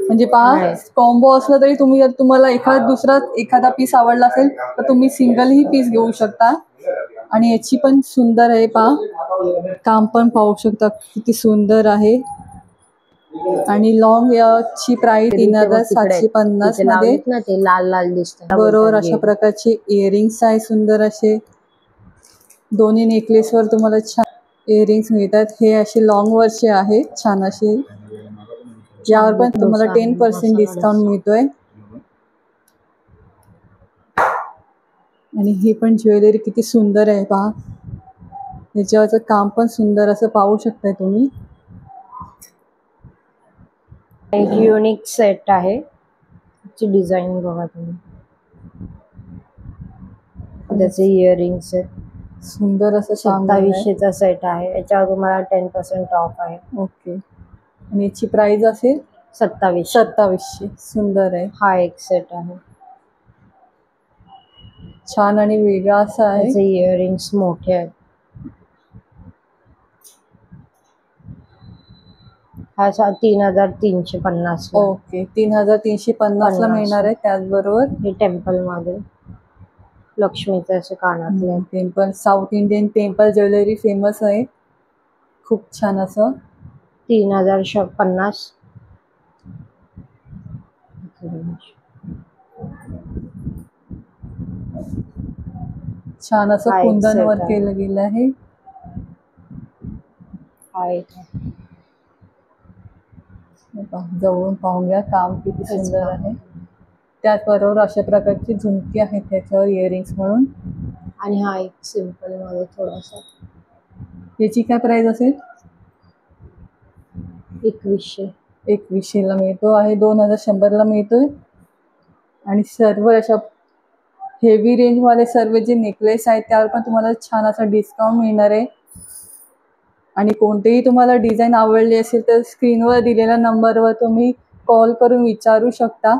म्हणजे पहा कॉम्बो असला तरी तुम्ही जर तुम्हाला एखादा पीस आवडला असेल तर तुम्ही सिंगल ही पीस घेऊ शकता. आणि याची पण सुंदर आहे, पहा काम पण पाहू शकता किती सुंदर आहे. आणि लॉंग याची प्राइस 3750 मध्ये. ते लाल लाल दिसत बरोबर अशा प्रकारचे इयरिंग्स आहे, सुंदर असे. दोन्ही नेकलेस वर तुम्हाला छान इयरिंग्स मिळतात. हे असे लॉंग वरचे आहे छान असे. यावर पण तुम्हाला 10% डिस्काउंट मिळतोय. आणि ही पण ज्वेलरी किती सुंदर आहे पहा. याच्यावरचं काम पण सुंदर असं पाहू शकताय तुम्ही. एक युनिक सेट आहे. ची डिझाइन बघा तुम्ही. त्याचे इयरिंग्स आहेत. सुंदर असं 2700चा सेट आहे. याच्यावर तुम्हाला 10% ऑफ आहे. ओके, आणि याची प्राइस असेल 2700. सुंदर आहे. हा एक सेट आहे, छान आणि वेगळा असा आहे. त्याचे इयरिंग्स मोठे आहेत. हा 3350. ओके, 3350 ला मिळणार आहे. त्याचबरोबर हे टेम्पल मध्ये लक्ष्मीचे असे कानातले. Temple, south Indian temple jewellery famous आहे, खूप छान असं. 3050. छान असं कुंदन वर केलं गेलं आहे. जवळून पाहून घ्या, काम किती सुंदर आहे. त्याचबरोबर अशा प्रकारची झुमकी आहेत त्याच्यावर इयरिंग्स म्हणून. आणि हा एक सिंपल मध्ये थोडासा. याची काय प्राइस असेल? 2100 ला मिळतो आहे. 2100 ला मिळतोय. आणि सर्व अशा हेवी रेंजवाले सर्व जे नेकलेस आहेत त्यावर पण तुम्हाला छान असा डिस्काउंट मिळणार आहे. आणि कोणतेही तुम्हाला डिझाईन आवडली असेल तर स्क्रीनवर दिलेल्या नंबरवर तुम्ही कॉल करून विचारू शकता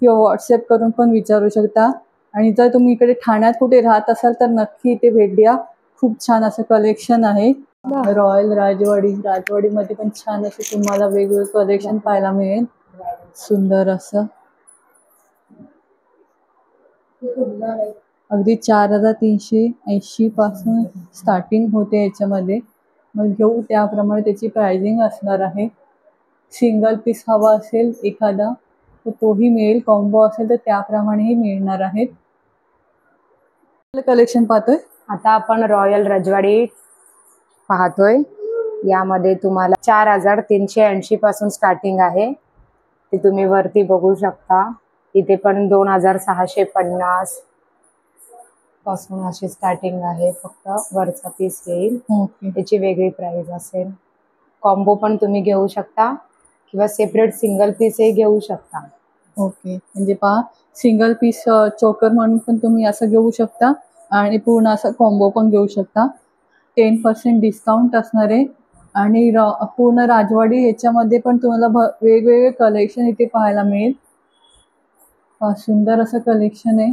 किंवा व्हॉट्सॲप करून पण विचारू शकता. आणि जर तुम्ही इकडे ठाण्यात कुठे राहत असाल तर नक्की इथे भेट द्या. खूप छान असं कलेक्शन आहे. रॉयल राजवाडीमध्ये पण छान असे तुम्हाला वेगवेगळे कलेक्शन पाहायला मिळेल. सुंदर असं अगदी 4380 पासून स्टार्टिंग होते याच्यामध्ये. मग घेऊ त्याप्रमाणे त्याची प्राइसिंग असणार आहे. सिंगल पीस हवा असेल एखादा तर तोही मिळेल, कॉम्बो असेल तर त्याप्रमाणेही मिळणार आहेत. कलेक्शन पाहतोय आता आपण रॉयल रजवाडी पाहतोय. यामध्ये तुम्हाला 4380 पासून स्टार्टिंग आहे. ते तुम्ही वरती बघू शकता. इथे पण 2650 पासून अशी स्टार्टिंग आहे. फक्त वरचा पीस येईल, ओके. त्याची वेगळी प्राइस असेल. कॉम्बो पण तुम्ही घेऊ शकता किंवा सेपरेट सिंगल पीसही घेऊ शकता. ओके, म्हणजे पहा सिंगल पीस चोकर म्हणून पण तुम्ही असं घेऊ शकता आणि पूर्ण असं कॉम्बो पण घेऊ शकता. 10% डिस्काउंट असणार आहे. आणि पूर्ण राजवाडी याच्यामध्ये पण तुम्हाला वेगवेगळे कलेक्शन इथे पाहायला मिळेल. सुंदर असं कलेक्शन आहे.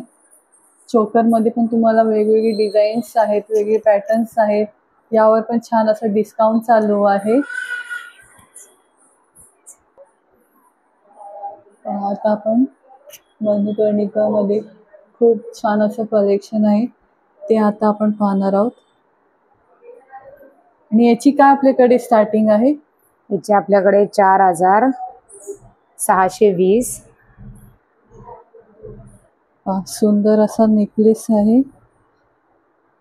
चोकरमध्ये पण तुम्हाला वेगवेगळे डिझाईन्स आहेत, वेगवेगळे पॅटर्न्स आहेत. यावर पण छान असं डिस्काउंट चालू आहे. आता आपण मधुकर्णिकामध्ये खूप छान असं कलेक्शन आहे ते आता आपण पाहणार आहोत. आणि याची काय आपल्याकडे स्टार्टिंग आहे? याची आपल्याकडे 4620. सुंदर असा नेकलेस आहे,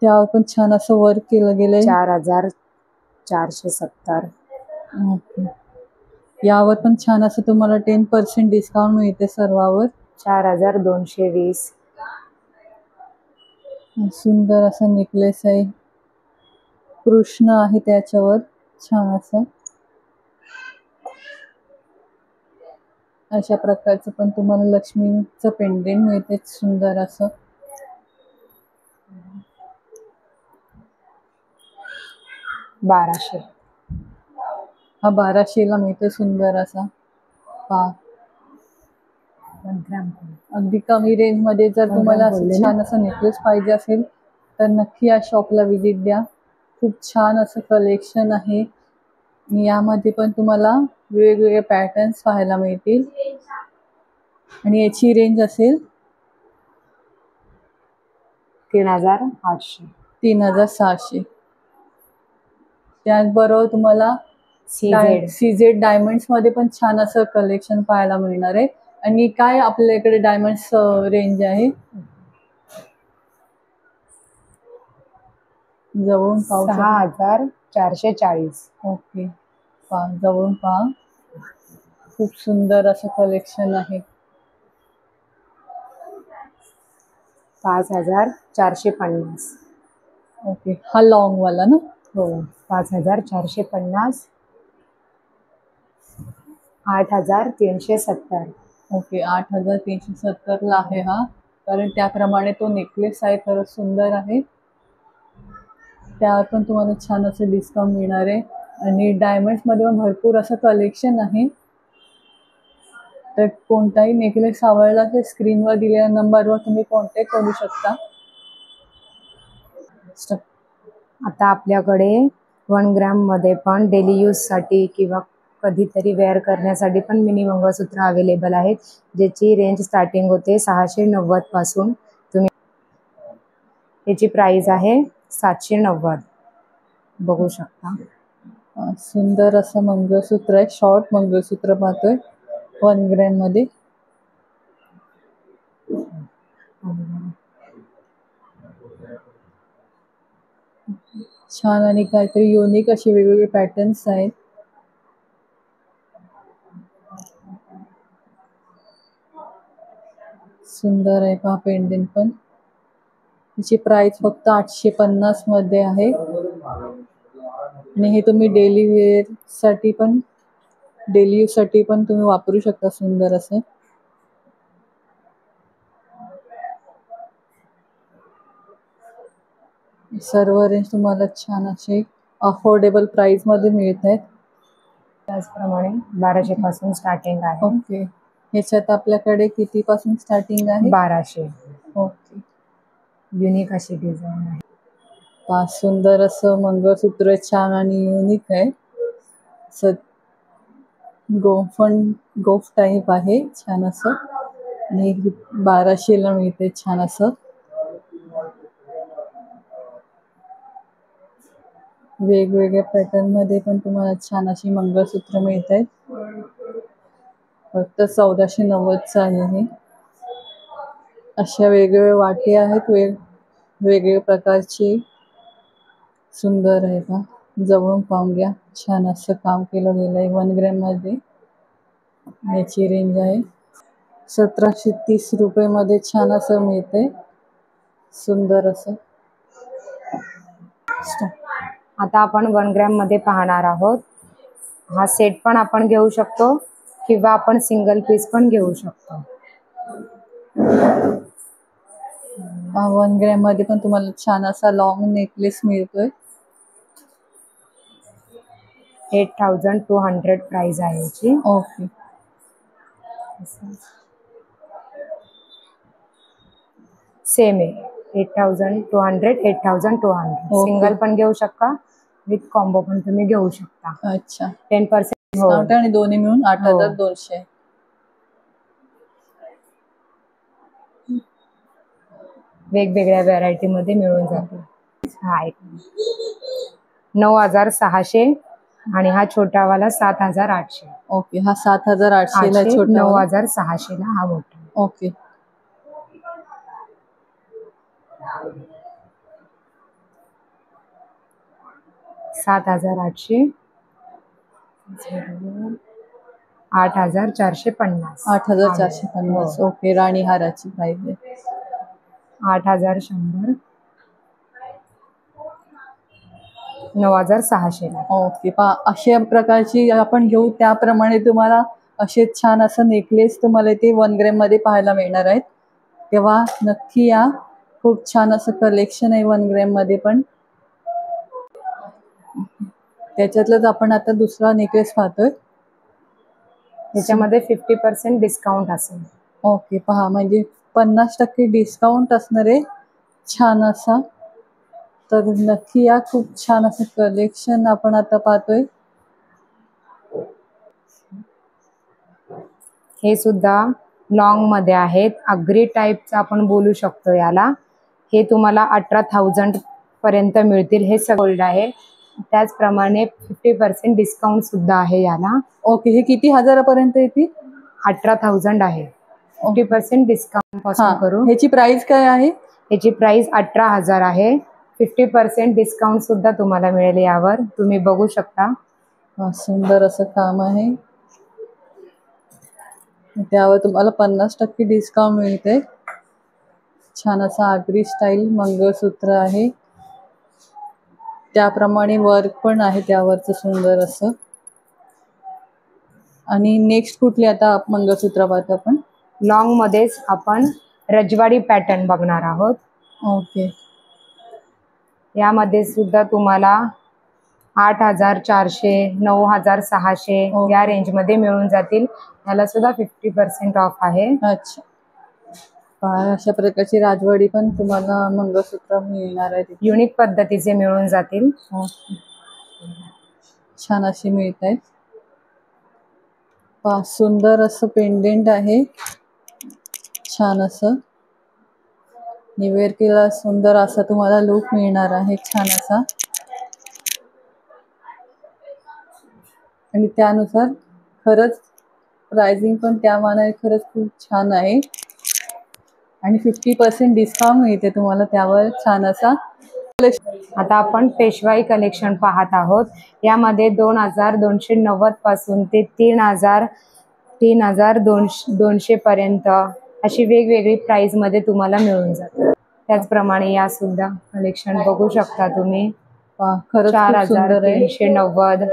त्यावर पण छान असं वर्क केलं गेलंय. 4470. ओके, यावर पण छान असं तुम्हाला 10% डिस्काउंट मिळते सर्वावर. 4220. सुंदर असा नेकलेस आहे, कृष्ण आहे त्याच्यावर छान असं. अशा प्रकारचं पण तुम्हाला लक्ष्मीचं पेंडेंट मिळते सुंदर असं. 1200. हा 1200ला मिळतो सुंदर असा. पहा, 1 ग्रॅम. अगदी कमी रेंजमध्ये जर तुम्हाला असं छान असं नेकलेस पाहिजे असेल तर नक्की या शॉपला व्हिजिट द्या. खूप छान असं कलेक्शन आहे. यामध्ये पण तुम्हाला वेगवेगळे पॅटर्न्स पाहायला मिळतील. आणि याची रेंज असेल 3800. 3600. त्याचबरोबर तुम्हाला CZ डायमंड्समध्ये पण छान असं कलेक्शन पाहायला मिळणार आहे. आणि काय आपल्याकडे डायमंड्स रेंज आहे? जवळून पाहू 6440. ओके, पहा जवळून पहा, खूप सुंदर असं कलेक्शन आहे. 5450. ओके, हा लॉंग वाला ना? हो, 5450. 8370. ओके, 8370ला आहे हा. कारण त्याप्रमाणे तो नेकलेस आहे, खरंच सुंदर आहे. त्यावर पण तुम्हाला छान असं डिस्काउंट मिळणार आहे. आणि डायमंड्समध्ये पण भरपूर असं कलेक्शन आहे. तर कोणताही नेकलेस आवडला तर स्क्रीनवर दिलेल्या नंबरवर तुम्ही कॉन्टॅक्ट करू शकता. आता आपल्याकडे 1 ग्रॅममध्ये पण डेली यूजसाठी किंवा कधीतरी वेअर करण्यासाठी पण मिनी मंगळसूत्र अवेलेबल आहेत, ज्याची रेंज स्टार्टिंग होते 690 पासून. तुम्ही याची प्राइस आहे 790. बघू शकता. सुंदर असं मंगळसूत्र आहे, शॉर्ट मंगळसूत्र पाहतोय 1 ग्रॅममध्ये. छान आणि काहीतरी युनिक असे वेगवेगळे पॅटर्न्स आहेत. सुंदर आहे पहा पेंडेंट पण. त्याची प्राइस फक्त 850 मध्ये आहे. आणि हे तुम्ही डेली यूजसाठी पण तुम्ही वापरू शकता. सुंदर असं सर्व रेंज तुम्हाला छान असे अफोर्डेबल प्राइस मध्ये मिळत आहेत. त्याचप्रमाणे 1200 पासून स्टार्टिंग आहे. ओके, ह्याच्यात आपल्याकडे किती पासून स्टार्टिंग आहे? 1200. ओके, युनिक अशी डिझाईन आहे. सुंदर असं मंगळसूत्र छान आणि युनिक आहे. असं गोफ टाईप आहे छान असं, आणि 1200ला मिळते छान असं. वेगवेगळ्या पॅटर्न मध्ये पण तुम्हाला छान अशी मंगळसूत्र मिळत आहेत. फक्त 1490चं आहे हे. अशा वेगवेगळ्या वाटी आहेत, वेगवेगळ्या प्रकारची. सुंदर आहे का, जवळून पाहून घ्या. छान असं काम केलं गेलं आहे 1 ग्रॅम मध्ये. याची रेंज आहे 1730 रुपये मध्ये. छान असं मिळते, सुंदर असं. आता आपण 1 ग्रॅम मध्ये पाहणार आहोत. हा सेट पण आपण घेऊ शकतो किंवा आपण सिंगल पीस पण घेऊ शकतो. 1 ग्रॅम मध्ये पण तुम्हाला छान असा लॉंग नेकलेस मिळतोय. 8200 प्राइस आहे याची. ओके, सेम आहे 8200 8200. सिंगल पण घेऊ शकता, विथ कॉम्बो पण तुम्ही घेऊ शकता. अच्छा. 10% डिस्काउंट आणि दोन्ही मिळून 8200. वेगवेगळ्या व्हरायटी मध्ये मिळून जाते. हा एक 9600 आणि हा छोटावाला 7800. ओके, हा 7800 ला छोटा. 9600 ला हा मोठा. ओके, 7800 8450. 8450. ओके, राणी हाराची प्राइस आहे 8100 9600 ला. ओके. अशा प्रकारची आपण घेऊ त्याप्रमाणे तुम्हाला असे छान असं नेकलेस तुम्हाला ते 1 ग्रॅम मध्ये पाहायला मिळणार आहेत. तेव्हा नक्की या. खूप छान असं कलेक्शन आहे 1 ग्रॅम मध्ये पण. त्याच्यातलंच आपण आता दुसरा नेकलेस पाहतोय. त्याच्यामध्ये 50% डिस्काउंट असेल. ओके, पहा म्हणजे 50% डिस्काउंट असणार आहे छान असा. तर नक्की या. खूप छान असं कलेक्शन आपण आता पाहतोय. हे सुद्धा लॉंग मध्ये आहेत. अग्री टाईपचं आपण बोलू शकतो याला. हे तुम्हाला 18,000 पर्यंत मिळतील. हे गोल्ड आहे. त्याचप्रमाणे 50% डिस्काउंट सुद्धा आहे याला. ओके, हे किती हजारापर्यंत येतील? 18,000 आहे. 50% डिस्काउंट पासून करू. ह्याची प्राइस काय आहे? याची प्राइस 18,000 आहे. 50% डिस्काउंट सुद्धा तुम्हाला मिळेल यावर. तुम्ही बघू शकता. सुंदर असं काम आहे. त्यावर तुम्हाला 50% डिस्काउंट मिळते. छान असा आगरी स्टाईल मंगळसूत्र आहे. त्याप्रमाणे वर्क पण आहे त्यावरचं सुंदर असं. आणि नेक्स्ट कुठले आता मंगळसूत्र पाहतो आपण? लॉंग मध्येच आपण रजवाडी पॅटर्न बघणार आहोत. ओके, यामध्ये सुद्धा तुम्हाला 8400 9600 या रेंज मध्ये मिळून जातील. याला सुद्धा 50% ऑफ आहे. अच्छा. अशा प्रकारची राजवाडी पण तुम्हाला मंगळसूत्र मिळणार आहे. युनिक पद्धतीचे मिळून जातील. छान अशी मिळत आहेत. सुंदर असं पेंडेंट आहे छान असं. निवेर केला सुंदर असा तुम्हाला लुक मिळणार आहे छान असा. आणि त्यानुसार खरंच प्राइसिंग पण त्या मानाने खरंच खूप छान आहे. आणि 50% डिस्काउंट मिळते तुम्हाला त्यावर छान असा. आता आपण पेशवाई कलेक्शन पाहत आहोत. यामध्ये 2290 पासून ते 3200 पर्यंत अशी वेगवेगळी प्राइस मध्ये तुम्हाला मिळून जाते. त्याचप्रमाणे या सुद्धा कलेक्शन बघू शकता तुम्ही. खरंच 4390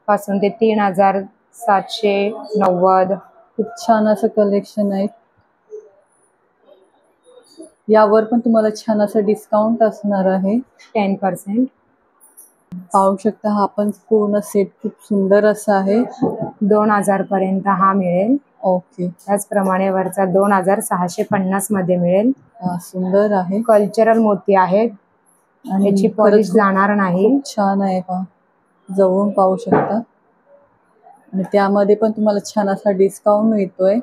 पासून ते 3790. खूप छान असं कलेक्शन आहे. यावर पण तुम्हाला छान असं डिस्काउंट असणार आहे. 10%. पाहू शकता हा पण पूर्ण सेट खूप सुंदर असा आहे. 2000 पर्यंत हा मिळेल. ओके. त्याचप्रमाणे वरचा 2650 मध्ये मिळेल. हा सुंदर आहे कल्चरल मोती आहेत आणि याची खरंच पॉलिश खूप- जाणार नाही. खूप छान आहे पहा, जवळून पाहू शकता. आणि त्यामध्ये पण तुम्हाला छान असा डिस्काउंट मिळतोय.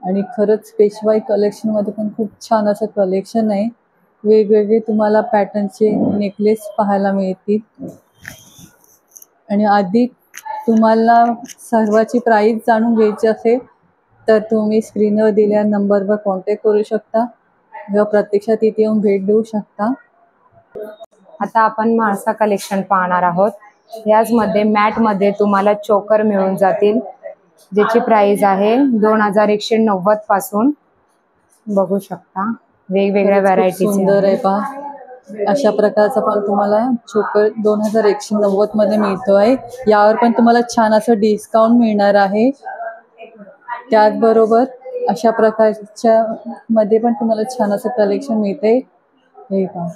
आणि खरंच पेशवाई कलेक्शन मध्ये पण खूप छान असं कलेक्शन आहे. वेगवेगळे तुम्हाला पॅटर्नचे नेकलेस पाहायला मिळतील. आणि अधिक तुम्हाला सर्वाची प्राइस जाणून घ्यायची असेल तर तुम्ही स्क्रीनवर दिलेल्या नंबरवर कॉन्टॅक्ट करू शकता किंवा प्रत्यक्षात इथे येऊन भेट देऊ शकता. आता आपण म्हाळसा कलेक्शन पाहणार आहोत. याचमध्ये मॅट मध्ये तुम्हाला चोकर मिळून जातील, ज्याची प्राइस आहे 2190 पासून. बघू शकता वेगवेगळ्या खरंच खूप व्हरायटीचे सुंदर आहे आहे. पहा. अशा प्रकारचा पण तुम्हाला चोकर 2190 मध्ये मिळतोय. यावर पण तुम्हाला छान असं डिस्काउंट मिळणार आहे. त्याचबरोबर अशा प्रकारच्या मध्ये पण तुम्हाला छान असं कलेक्शन मिळते. हे पहा,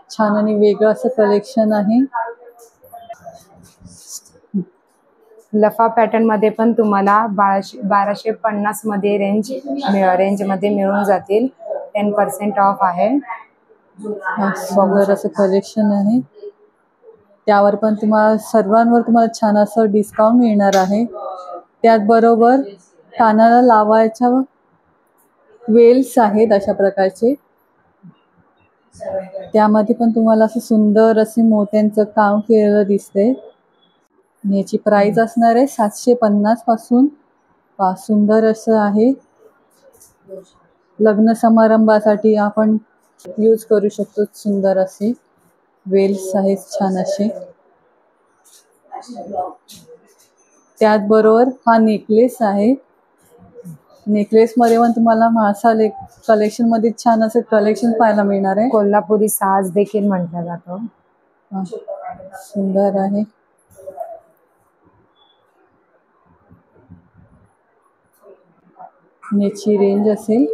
छान आणि वेगळं असं कलेक्शन आहे. लफा पॅटर्न मध्ये पण तुम्हाला 1250 मध्ये रेंज मध्ये मिळून जातील. 10% ऑफ आहे. हा सुंदर असं कलेक्शन आहे. त्यावर पण तुम्हाला सर्वांवर तुम्हाला छान असं डिस्काउंट मिळणार आहे. त्याचबरोबर कानाला लावायच्या वेल्स आहेत अशा प्रकारचे. त्यामध्ये पण तुम्हाला असं सुंदर असे मोत्यांचं काम केलेलं दिसतंय. याची प्राइस असणार आहे 750 पासून. सुंदर असं आहे. लग्न समारंभासाठी आपण यूज करू शकतो. सुंदर असे वेल्स आहेत छान असे. त्याचबरोबर हा नेकलेस आहे. नेकलेस मध्ये पण तुम्हाला म्हाळसा कलेक्शन मध्ये छान असं कलेक्शन पाहायला मिळणार आहे. कोल्हापुरी साज देखील म्हटला जातो. हा, सुंदर आहे. याची रेंज असेल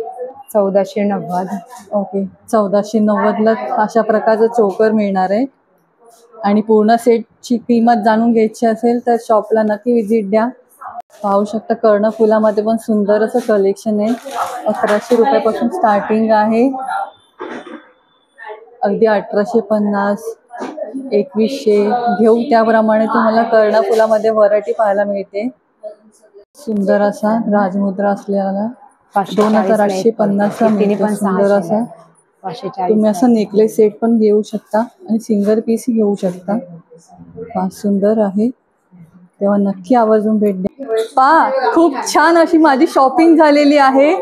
1490. ओके. 1490 ला अशा प्रकारचं चोकर मिळणार आहे. आणि पूर्ण सेटची किंमत जाणून घ्यायची असेल तर शॉपला नक्की व्हिजिट द्या. पाहू शकता कर्णफुलामध्ये पण सुंदर असं कलेक्शन आहे. 1100 रुपयापासून स्टार्टिंग आहे. अगदी 1850, 2100 घेऊ त्याप्रमाणे तुम्हाला कर्णफुलामध्ये व्हरायटी पाहायला मिळते. सुंदर असा राजमुद्रा असलेला 2850 ला मिळतो. सुंदर असा तुम्ही असं नेकलेस सेट पण घेऊ शकता आणि सिंगल पीस घेऊ शकता. सुंदर आहे. तेव्हा नक्की आवर्जून भेट द्या. खूप छान अशी माझी शॉपिंग झालेली आहे.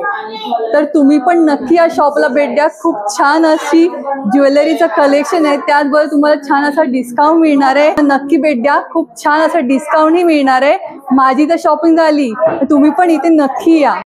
तर तुम्ही पण नक्की या शॉपला भेट द्या. खूप छान अशी ज्वेलरीचं कलेक्शन आहे. त्याचबरोबर तुम्हाला छान असा डिस्काउंट मिळणार आहे. नक्की भेट द्या. खूप छान असं डिस्काउंटही मिळणार आहे. माझी तर शॉपिंग झाली, तुम्ही पण इथे नक्की या.